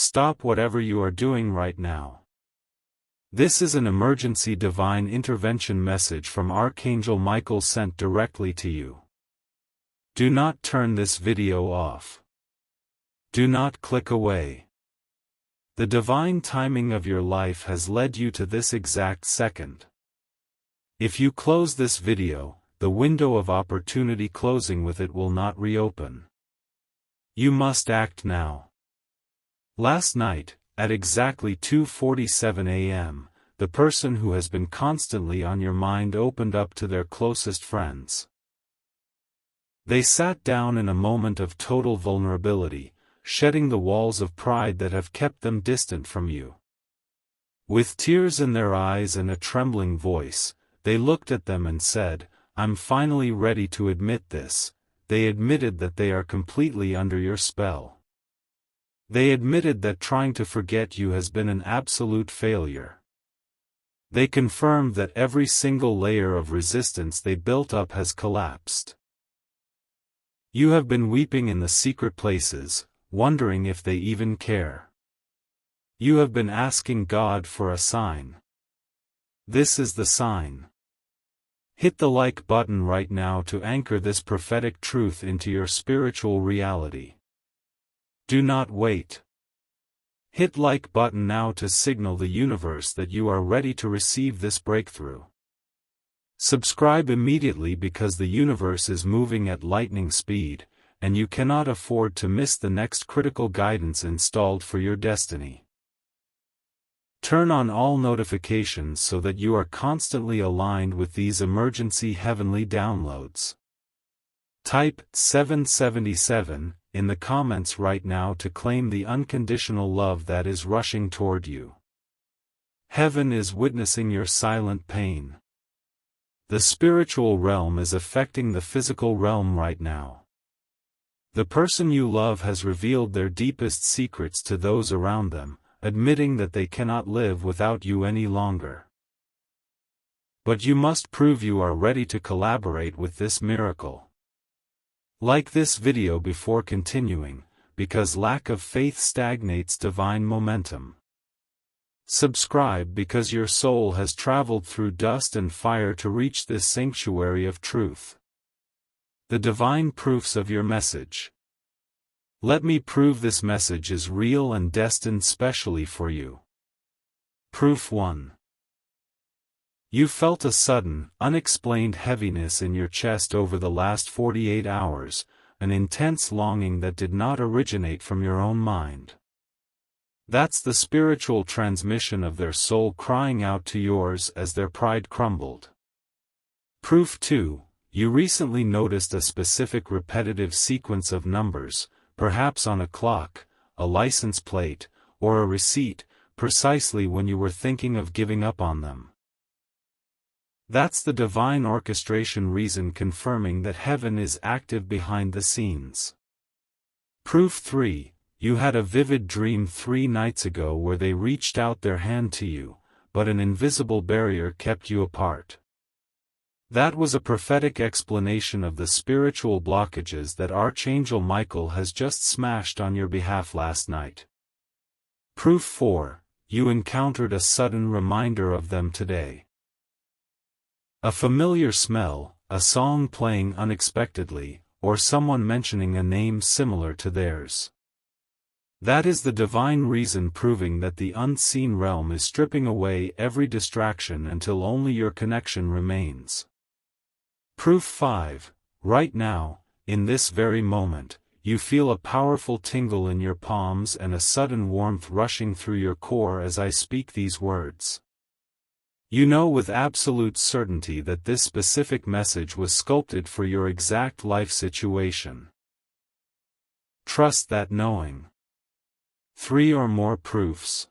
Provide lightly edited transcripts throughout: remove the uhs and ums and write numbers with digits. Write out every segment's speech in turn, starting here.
stop whatever you are doing right now. This is an emergency divine intervention message from Archangel Michael sent directly to you. Do not turn this video off. Do not click away. The divine timing of your life has led you to this exact second. If you close this video, the window of opportunity closing with it will not reopen. You must act now. Last night, at exactly 2:47 a.m., the person who has been constantly on your mind opened up to their closest friends. They sat down in a moment of total vulnerability, shedding the walls of pride that have kept them distant from you. With tears in their eyes and a trembling voice, they looked at them and said, "I'm finally ready to admit this." They admitted that they are completely under your spell. They admitted that trying to forget you has been an absolute failure. They confirmed that every single layer of resistance they built up has collapsed. You have been weeping in the secret places, wondering if they even care. You have been asking God for a sign. This is the sign. Hit the like button right now to anchor this prophetic truth into your spiritual reality. Do not wait. Hit like button now to signal the universe that you are ready to receive this breakthrough. Subscribe immediately because the universe is moving at lightning speed, and you cannot afford to miss the next critical guidance installed for your destiny. Turn on all notifications so that you are constantly aligned with these emergency heavenly downloads. Type 777 in the comments right now to claim the unconditional love that is rushing toward you. Heaven is witnessing your silent pain. The spiritual realm is affecting the physical realm right now. The person you love has revealed their deepest secrets to those around them, admitting that they cannot live without you any longer. But you must prove you are ready to collaborate with this miracle. Like this video before continuing, because lack of faith stagnates divine momentum. Subscribe because your soul has traveled through dust and fire to reach this sanctuary of truth. The divine proofs of your message. Let me prove this message is real and destined specially for you. Proof 1. You felt a sudden, unexplained heaviness in your chest over the last 48 hours, an intense longing that did not originate from your own mind. That's the spiritual transmission of their soul crying out to yours as their pride crumbled. Proof 2. You recently noticed a specific repetitive sequence of numbers, perhaps on a clock, a license plate, or a receipt, precisely when you were thinking of giving up on them. That's the divine orchestration reason confirming that heaven is active behind the scenes. Proof 3. You had a vivid dream 3 nights ago where they reached out their hand to you, but an invisible barrier kept you apart. That was a prophetic explanation of the spiritual blockages that Archangel Michael has just smashed on your behalf last night. Proof 4. You encountered a sudden reminder of them today. A familiar smell, a song playing unexpectedly, or someone mentioning a name similar to theirs. That is the divine reason proving that the unseen realm is stripping away every distraction until only your connection remains. Proof 5. Right now, in this very moment, you feel a powerful tingle in your palms and a sudden warmth rushing through your core as I speak these words. You know with absolute certainty that this specific message was sculpted for your exact life situation. Trust that knowing. 3 or more proofs.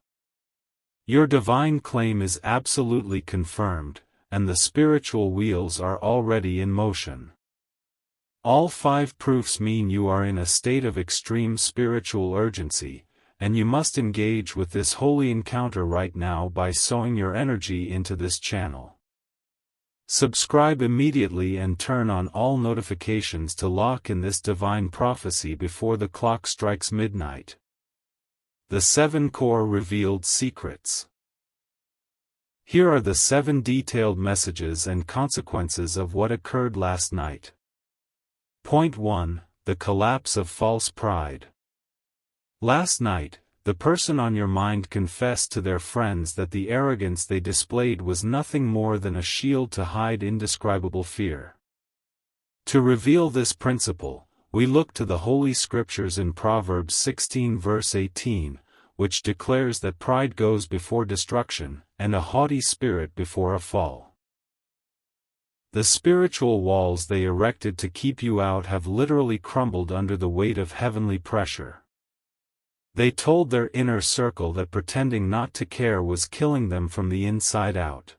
Your divine claim is absolutely confirmed, and the spiritual wheels are already in motion. All 5 proofs mean you are in a state of extreme spiritual urgency, and you must engage with this holy encounter right now by sowing your energy into this channel. Subscribe immediately and turn on all notifications to lock in this divine prophecy before the clock strikes midnight. The 7 core revealed secrets. Here are the 7 detailed messages and consequences of what occurred last night. Point 1. The collapse of false pride. Last night, the person on your mind confessed to their friends that the arrogance they displayed was nothing more than a shield to hide indescribable fear. To reveal this principle, we look to the Holy Scriptures in Proverbs 16 verse 18, which declares that pride goes before destruction, and a haughty spirit before a fall. The spiritual walls they erected to keep you out have literally crumbled under the weight of heavenly pressure. They told their inner circle that pretending not to care was killing them from the inside out.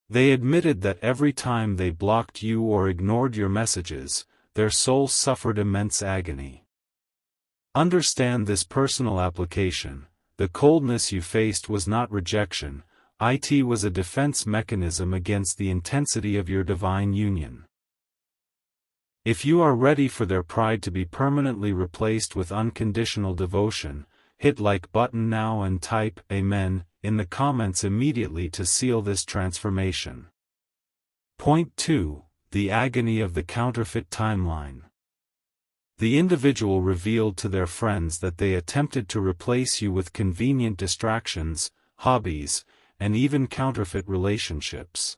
They admitted that every time they blocked you or ignored your messages, their souls suffered immense agony. Understand this personal application. The coldness you faced was not rejection, it was a defense mechanism against the intensity of your divine union. If you are ready for their pride to be permanently replaced with unconditional devotion, hit like button now and type Amen in the comments immediately to seal this transformation. Point 2. The agony of the counterfeit timeline. The individual revealed to their friends that they attempted to replace you with convenient distractions, hobbies, and even counterfeit relationships.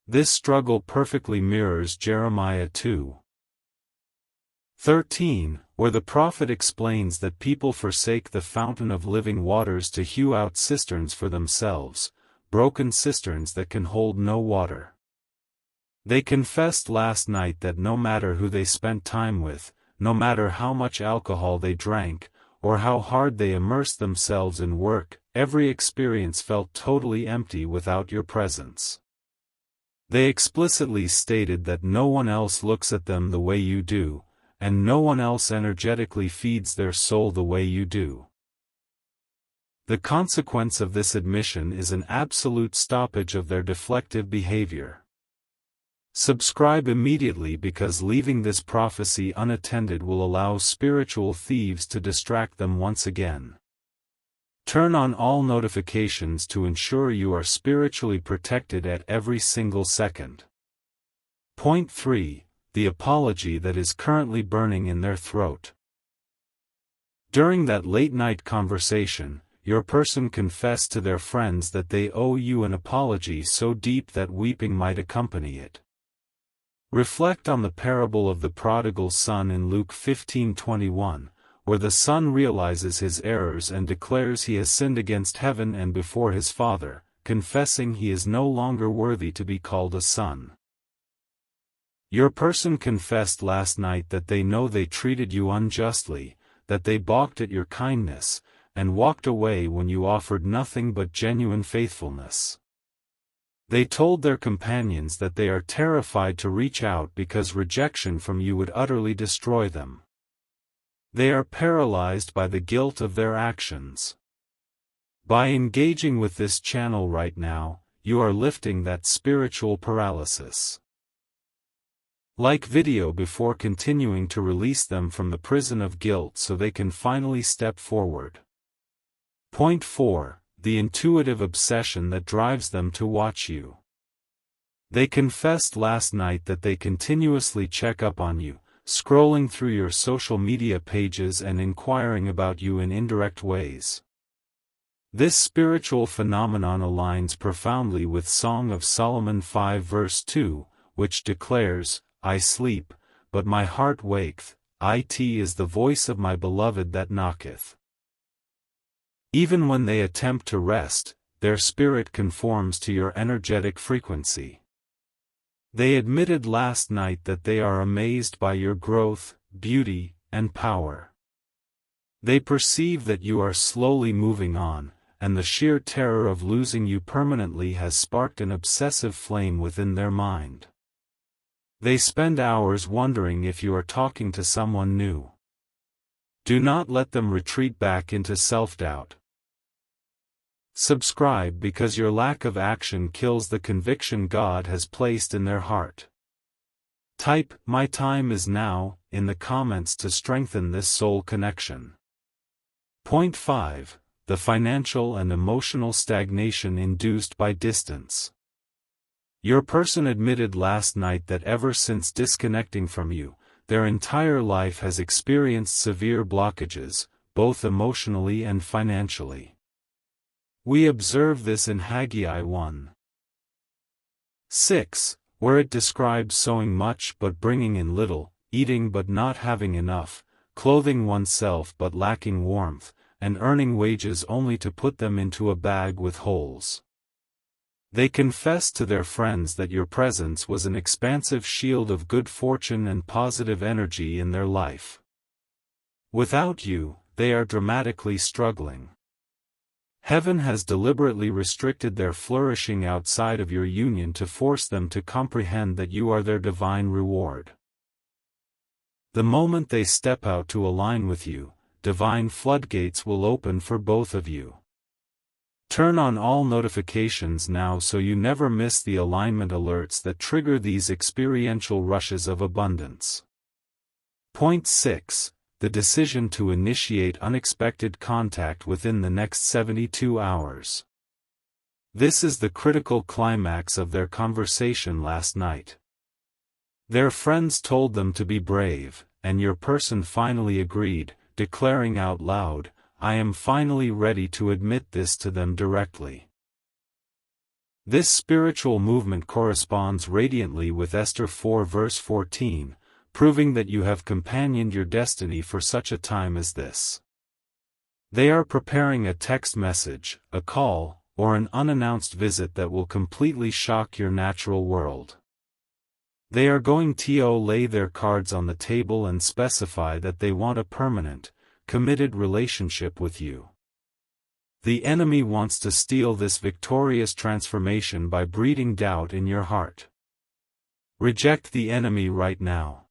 This struggle perfectly mirrors Jeremiah 2:13, where the prophet explains that people forsake the fountain of living waters to hew out cisterns for themselves, broken cisterns that can hold no water. They confessed last night that no matter who they spent time with, no matter how much alcohol they drank, or how hard they immersed themselves in work, every experience felt totally empty without your presence. They explicitly stated that no one else looks at them the way you do, and no one else energetically feeds their soul the way you do. The consequence of this admission is an absolute stoppage of their deflective behavior. Subscribe immediately because leaving this prophecy unattended will allow spiritual thieves to distract them once again. Turn on all notifications to ensure you are spiritually protected at every single second. Point 3. The apology that is currently burning in their throat. During that late-night conversation, your person confessed to their friends that they owe you an apology so deep that weeping might accompany it. Reflect on the parable of the prodigal son in Luke 15:21, where the son realizes his errors and declares he has sinned against heaven and before his father, confessing he is no longer worthy to be called a son. Your person confessed last night that they know they treated you unjustly, that they balked at your kindness, and walked away when you offered nothing but genuine faithfulness. They told their companions that they are terrified to reach out because rejection from you would utterly destroy them. They are paralyzed by the guilt of their actions. By engaging with this channel right now, you are lifting that spiritual paralysis. Like video before continuing to release them from the prison of guilt so they can finally step forward. Point 4. The intuitive obsession that drives them to watch you. They confessed last night that they continuously check up on you, scrolling through your social media pages and inquiring about you in indirect ways. This spiritual phenomenon aligns profoundly with Song of Solomon 5 verse 2, which declares, I sleep, but my heart waketh, it is the voice of my beloved that knocketh. Even when they attempt to rest, their spirit conforms to your energetic frequency. They admitted last night that they are amazed by your growth, beauty, and power. They perceive that you are slowly moving on, and the sheer terror of losing you permanently has sparked an obsessive flame within their mind. They spend hours wondering if you are talking to someone new. Do not let them retreat back into self-doubt. Subscribe because your lack of action kills the conviction God has placed in their heart. Type, "My time is now," in the comments to strengthen this soul connection. Point 5. The financial and emotional stagnation induced by distance. Your person admitted last night that ever since disconnecting from you, their entire life has experienced severe blockages, both emotionally and financially. We observe this in Haggai 1:6, where it describes sowing much but bringing in little, eating but not having enough, clothing oneself but lacking warmth, and earning wages only to put them into a bag with holes. They confessed to their friends that your presence was an expansive shield of good fortune and positive energy in their life. Without you, they are dramatically struggling. Heaven has deliberately restricted their flourishing outside of your union to force them to comprehend that you are their divine reward. The moment they step out to align with you, divine floodgates will open for both of you. Turn on all notifications now so you never miss the alignment alerts that trigger these experiential rushes of abundance. Point 6. The decision to initiate unexpected contact within the next 72 hours. This is the critical climax of their conversation last night. Their friends told them to be brave, and your person finally agreed, declaring out loud, "I am finally ready to admit this to them directly." This spiritual movement corresponds radiantly with Esther 4 verse 14, proving that you have companioned your destiny for such a time as this. They are preparing a text message, a call, or an unannounced visit that will completely shock your natural world. They are going to lay their cards on the table and specify that they want a permanent, committed relationship with you. The enemy wants to steal this victorious transformation by breeding doubt in your heart. Reject the enemy right now.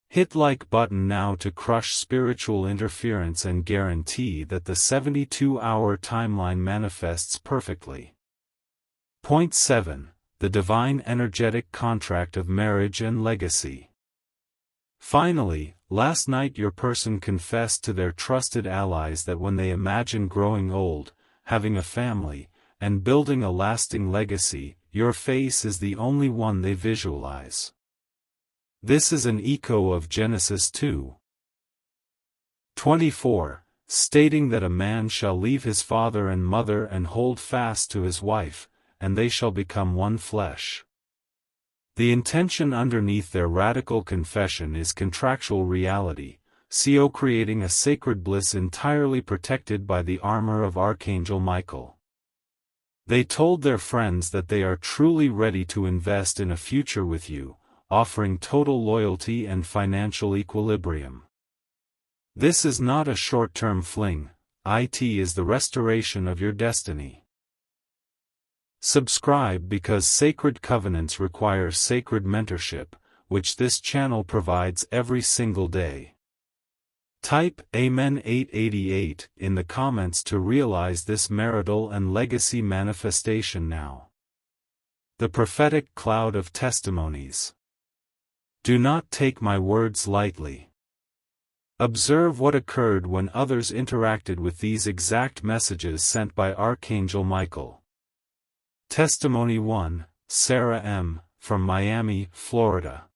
Hit like button now to crush spiritual interference and guarantee that the 72-hour timeline manifests perfectly. Point 7. The divine energetic contract of marriage and legacy. Finally, last night your person confessed to their trusted allies that when they imagine growing old, having a family, and building a lasting legacy, your face is the only one they visualize. This is an echo of Genesis 2:24, stating that a man shall leave his father and mother and hold fast to his wife, and they shall become one flesh. The intention underneath their radical confession is contractual reality, creating a sacred bliss entirely protected by the armor of Archangel Michael. They told their friends that they are truly ready to invest in a future with you, offering total loyalty and financial equilibrium. This is not a short-term fling, it is the restoration of your destiny. Subscribe because sacred covenants require sacred mentorship, which this channel provides every single day. Type Amen 888 in the comments to realize this marital and legacy manifestation now. The prophetic cloud of testimonies. Do not take my words lightly. Observe what occurred when others interacted with these exact messages sent by Archangel Michael. Testimony 1, Sarah M., from Miami, Florida.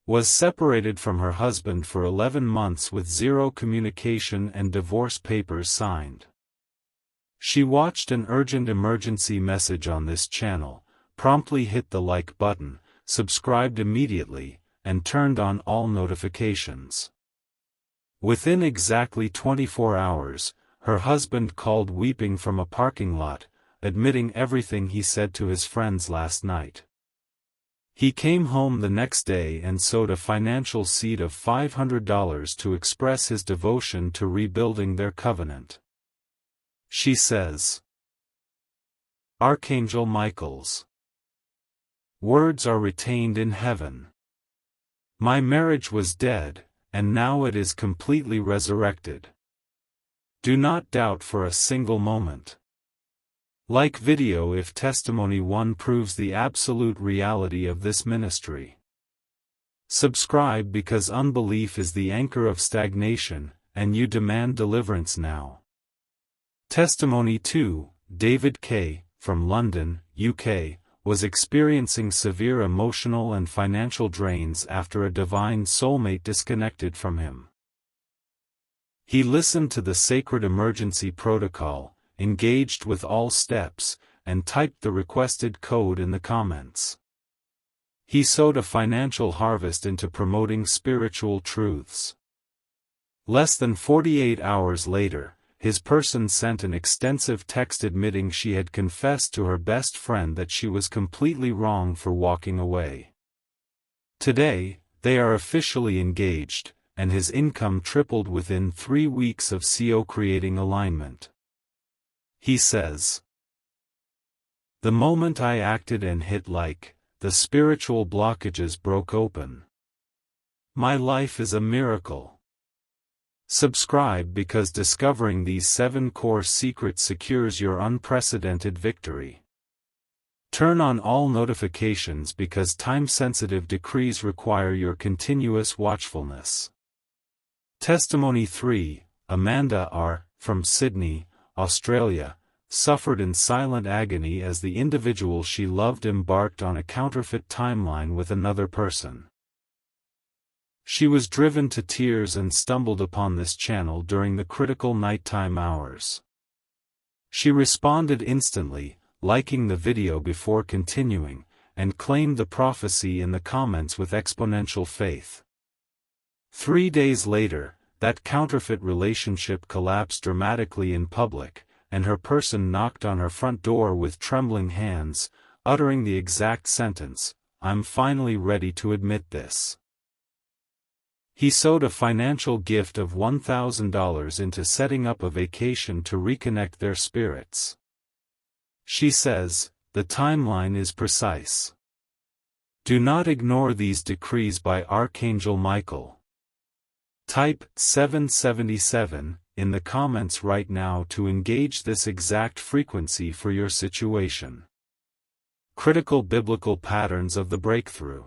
Was separated from her husband for 11 months with zero communication and divorce papers signed. She watched an urgent emergency message on this channel, promptly hit the like button, subscribed immediately, and turned on all notifications. Within exactly 24 hours, her husband called weeping from a parking lot, admitting everything he said to his friends last night. He came home the next day and sowed a financial seed of $500 to express his devotion to rebuilding their covenant. She says, Archangel Michael's words are retained in heaven. My marriage was dead, and now it is completely resurrected. Do not doubt for a single moment. Like video if Testimony 1 proves the absolute reality of this ministry. Subscribe because unbelief is the anchor of stagnation, and you demand deliverance now. Testimony 2, David K., from London, UK, was experiencing severe emotional and financial drains after a divine soulmate disconnected from him. He listened to the sacred emergency protocol, engaged with all steps, and typed the requested code in the comments. He sowed a financial harvest into promoting spiritual truths. Less than 48 hours later, his person sent an extensive text admitting she had confessed to her best friend that she was completely wrong for walking away. Today, they are officially engaged, and his income tripled within 3 weeks of CO creating alignment. He says, "The moment I acted and hit like, the spiritual blockages broke open. My life is a miracle." Subscribe because discovering these 7 core secrets secures your unprecedented victory. Turn on all notifications because time-sensitive decrees require your continuous watchfulness. Testimony 3, Amanda R., from Sydney, Australia, suffered in silent agony as the individual she loved embarked on a counterfeit timeline with another person. She was driven to tears and stumbled upon this channel during the critical nighttime hours. She responded instantly, liking the video before continuing, and claimed the prophecy in the comments with exponential faith. 3 days later, that counterfeit relationship collapsed dramatically in public, and her person knocked on her front door with trembling hands, uttering the exact sentence, "I'm finally ready to admit this." He sowed a financial gift of $1,000 into setting up a vacation to reconnect their spirits. She says, "The timeline is precise. Do not ignore these decrees by Archangel Michael." Type 777 in the comments right now to engage this exact frequency for your situation. Critical biblical patterns of the breakthrough.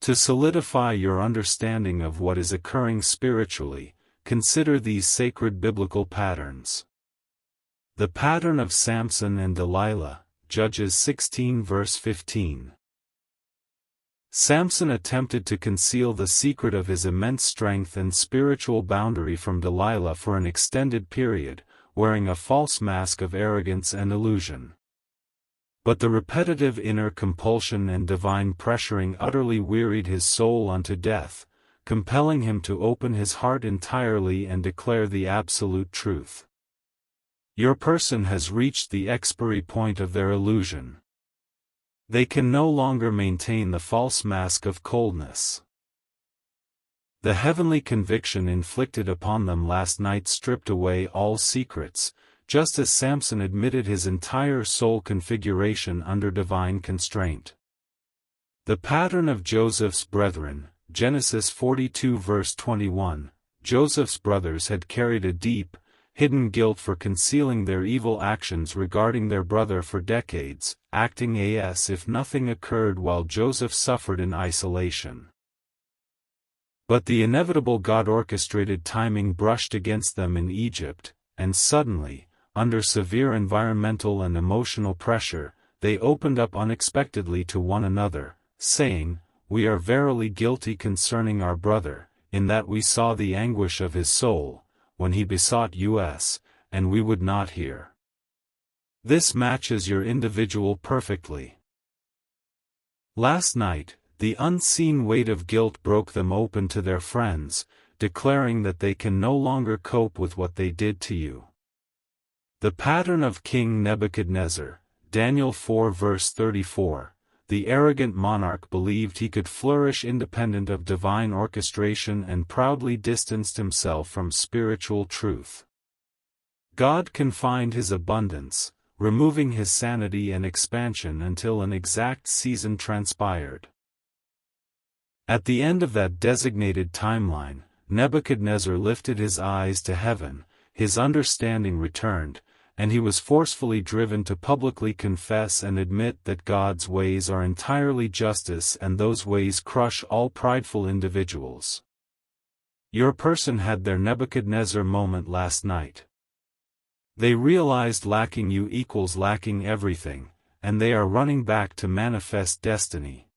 To solidify your understanding of what is occurring spiritually, consider these sacred biblical patterns. The pattern of Samson and Delilah, Judges 16 verse 15. Samson attempted to conceal the secret of his immense strength and spiritual boundary from Delilah for an extended period, wearing a false mask of arrogance and illusion. But the repetitive inner compulsion and divine pressuring utterly wearied his soul unto death, compelling him to open his heart entirely and declare the absolute truth. Your person has reached the expiry point of their illusion. They can no longer maintain the false mask of coldness. The heavenly conviction inflicted upon them last night stripped away all secrets, just as Samson admitted his entire soul configuration under divine constraint. The pattern of Joseph's brethren, Genesis 42 verse 21, Joseph's brothers had carried a deep, hidden guilt for concealing their evil actions regarding their brother for decades, acting as if nothing occurred while Joseph suffered in isolation. But the inevitable God-orchestrated timing brushed against them in Egypt, and suddenly, under severe environmental and emotional pressure, they opened up unexpectedly to one another, saying, "We are verily guilty concerning our brother, in that we saw the anguish of his soul, when he besought us, and we would not hear." This matches your individual perfectly. Last night, the unseen weight of guilt broke them open to their friends, declaring that they can no longer cope with what they did to you. The pattern of King Nebuchadnezzar, Daniel 4 verse 34, the arrogant monarch believed he could flourish independent of divine orchestration and proudly distanced himself from spiritual truth. God confined his abundance, removing his sanity and expansion until an exact season transpired. At the end of that designated timeline, Nebuchadnezzar lifted his eyes to heaven, his understanding returned, and he was forcefully driven to publicly confess and admit that God's ways are entirely justice and those ways crush all prideful individuals. Your person had their Nebuchadnezzar moment last night. They realized lacking you equals lacking everything, and they are running back to manifest destiny.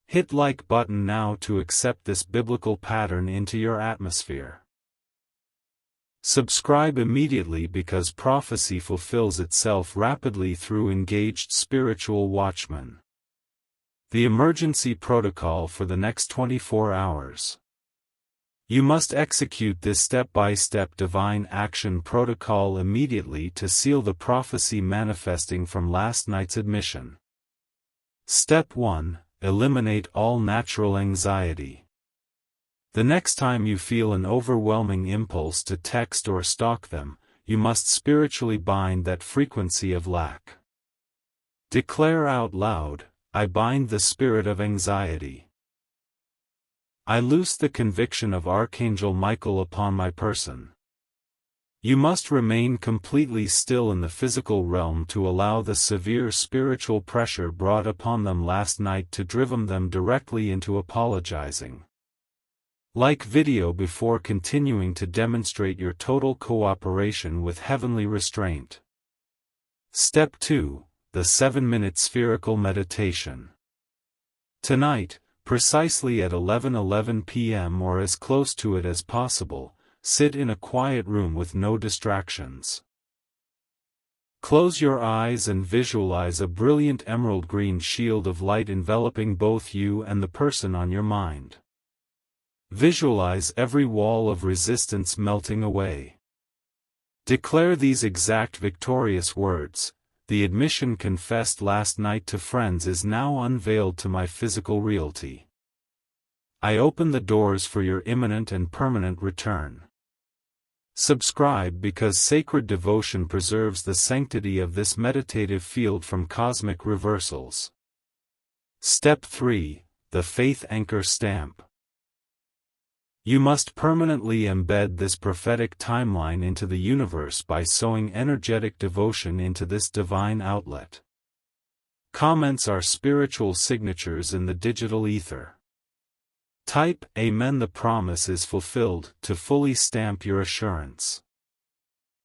Hit like button now to accept this biblical pattern into your atmosphere. Subscribe immediately because prophecy fulfills itself rapidly through engaged spiritual watchmen. The emergency protocol for the next 24 hours. You must execute this step-by-step divine action protocol immediately to seal the prophecy manifesting from last night's admission. Step 1. Eliminate all natural anxiety. The next time you feel an overwhelming impulse to text or stalk them, you must spiritually bind that frequency of lack. Declare out loud, I bind the spirit of anxiety. I loose the conviction of Archangel Michael upon my person. You must remain completely still in the physical realm to allow the severe spiritual pressure brought upon them last night to drive them directly into apologizing. Like video before continuing to demonstrate your total cooperation with heavenly restraint. Step 2. The 7-minute spherical meditation. Tonight, precisely at 11:11 p.m. or as close to it as possible, sit in a quiet room with no distractions. Close your eyes and visualize a brilliant emerald green shield of light enveloping both you and the person on your mind. Visualize every wall of resistance melting away. Declare these exact victorious words, the admission confessed last night to friends is now unveiled to my physical reality. I open the doors for your imminent and permanent return. Subscribe because sacred devotion preserves the sanctity of this meditative field from cosmic reversals. Step 3. The Faith Anchor Stamp. You must permanently embed this prophetic timeline into the universe by sowing energetic devotion into this divine outlet. Comments are spiritual signatures in the digital ether. Type Amen. The promise is fulfilled to fully stamp your assurance.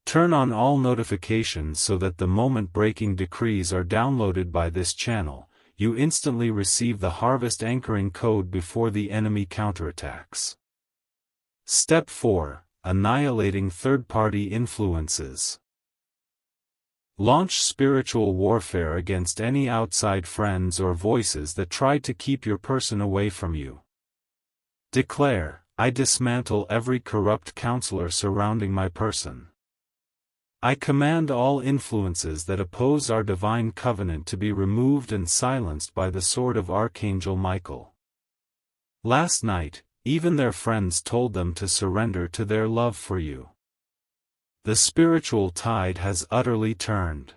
Turn on all notifications so that the moment-breaking decrees are downloaded by this channel. You instantly receive the harvest anchoring code before the enemy counterattacks. Step 4. Annihilating third-party influences. Launch spiritual warfare against any outside friends or voices that try to keep your person away from you. Declare, I dismantle every corrupt counselor surrounding my person. I command all influences that oppose our divine covenant to be removed and silenced by the sword of Archangel Michael. Last night, even their friends told them to surrender to their love for you. The spiritual tide has utterly turned.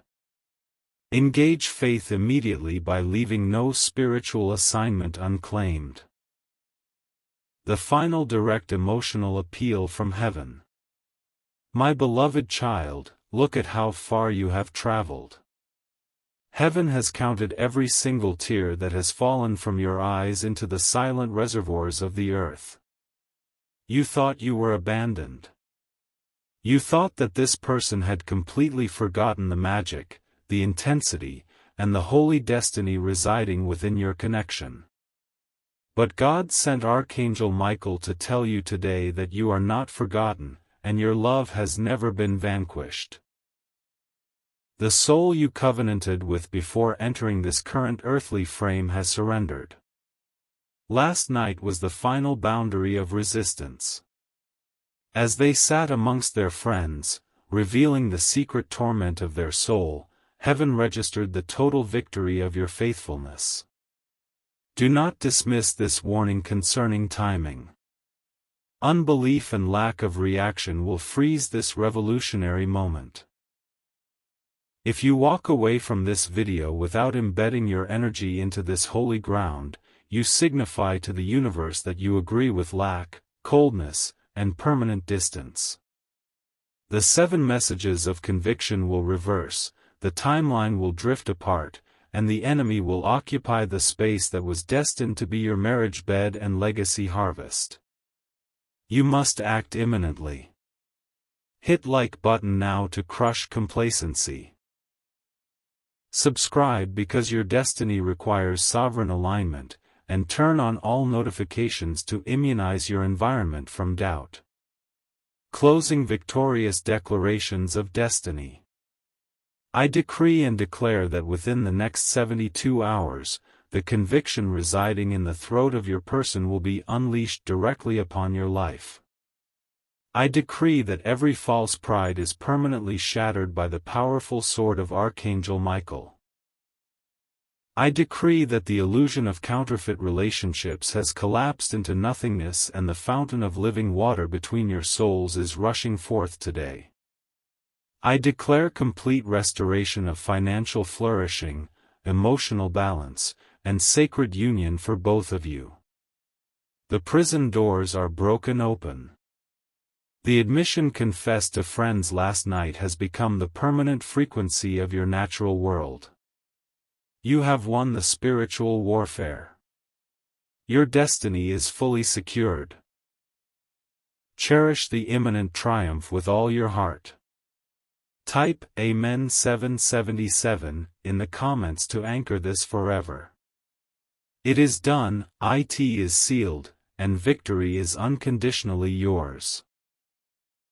Engage faith immediately by leaving no spiritual assignment unclaimed. The final direct emotional appeal from heaven. My beloved child, look at how far you have traveled. Heaven has counted every single tear that has fallen from your eyes into the silent reservoirs of the earth. You thought you were abandoned. You thought that this person had completely forgotten the magic, the intensity, and the holy destiny residing within your connection. But God sent Archangel Michael to tell you today that you are not forgotten, and your love has never been vanquished. The soul you covenanted with before entering this current earthly frame has surrendered. Last night was the final boundary of resistance. As they sat amongst their friends, revealing the secret torment of their soul, heaven registered the total victory of your faithfulness. Do not dismiss this warning concerning timing. Unbelief and lack of reaction will freeze this revolutionary moment. If you walk away from this video without embedding your energy into this holy ground, you signify to the universe that you agree with lack, coldness, and permanent distance. The 7 messages of conviction will reverse, the timeline will drift apart, and the enemy will occupy the space that was destined to be your marriage bed and legacy harvest. You must act imminently. Hit like button now to crush complacency. Subscribe because your destiny requires sovereign alignment, and turn on all notifications to immunize your environment from doubt. Closing victorious declarations of destiny. I decree and declare that within the next 72 hours, the conviction residing in the throat of your person will be unleashed directly upon your life. I decree that every false pride is permanently shattered by the powerful sword of Archangel Michael. I decree that the illusion of counterfeit relationships has collapsed into nothingness and the fountain of living water between your souls is rushing forth today. I declare complete restoration of financial flourishing, emotional balance, and sacred union for both of you. The prison doors are broken open. The admission confessed to friends last night has become the permanent frequency of your natural world. You have won the spiritual warfare. Your destiny is fully secured. Cherish the imminent triumph with all your heart. Type Amen 777 in the comments to anchor this forever. It is done, it is sealed, and victory is unconditionally yours.